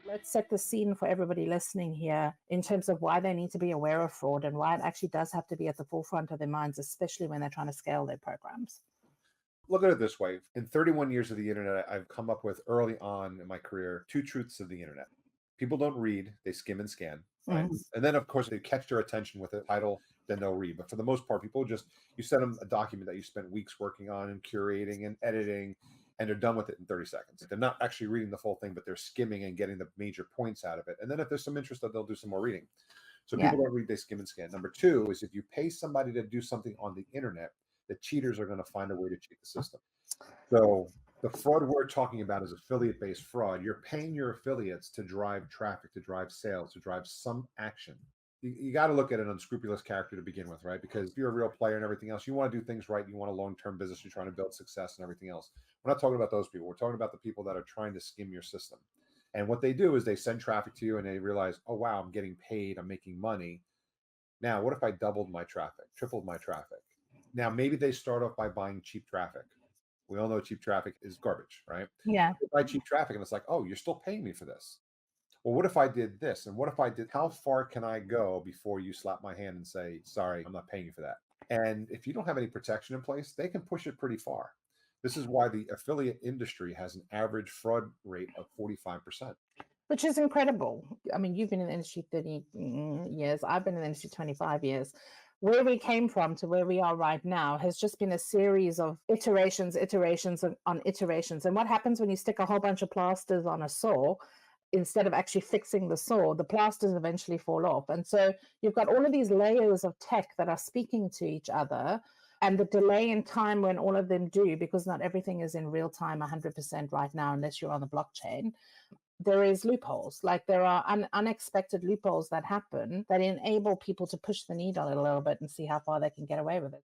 Let's set the scene for everybody listening here in terms of why they need to be aware of fraud and why it actually does have to be at the forefront of their minds, especially when they're trying to scale their programs. Look at it this way. In 31 years of the internet, I've come up with early on in my career 2 truths of the internet. People don't read, they skim and scan, right? And then, of course, they catch their attention with a title, then they'll read. But for the most part, people just, you send them a document that you spent weeks working on and curating and editing, and they're done with it in 30 seconds. They're not actually reading the full thing, but they're skimming and getting the major points out of it. And then if there's some interest, they'll do some more reading. So people don't read, they skim and scan. Number two is if you pay somebody to do something on the internet, the cheaters are going to find a way to cheat the system. So the fraud we're talking about is affiliate-based fraud. You're paying your affiliates to drive traffic, to drive sales, to drive some action. You got to look at an unscrupulous character to begin with, right? Because if you're a real player and everything else, you want to do things right. You want a long-term business. You're trying to build success and everything else. We're not talking about those people. We're talking about the people that are trying to skim your system. And what they do is they send traffic to you and they realize, oh, wow, I'm getting paid. I'm making money. Now, what if I doubled my traffic, tripled my traffic? Now, maybe they start off by buying cheap traffic. We all know cheap traffic is garbage, right? Yeah. They buy cheap traffic and it's like, oh, you're still paying me for this. Well, what if I did this? And what if I did, how far can I go before you slap my hand and say, sorry, I'm not paying you for that? And if you don't have any protection in place, they can push it pretty far. This is why the affiliate industry has an average fraud rate of 45%. Which is incredible. I mean, you've been in the industry 30 years. I've been in the industry 25 years. Where we came from to where we are right now has just been a series of iterations on iterations. And what happens when you stick a whole bunch of plasters on a saw, instead of actually fixing the saw, the plasters eventually fall off. And so you've got all of these layers of tech that are speaking to each other, and the delay in time when all of them do, because not everything is in real time 100% right now, unless you're on the blockchain. There is loopholes, like there are unexpected loopholes that happen that enable people to push the needle a little bit and see how far they can get away with it.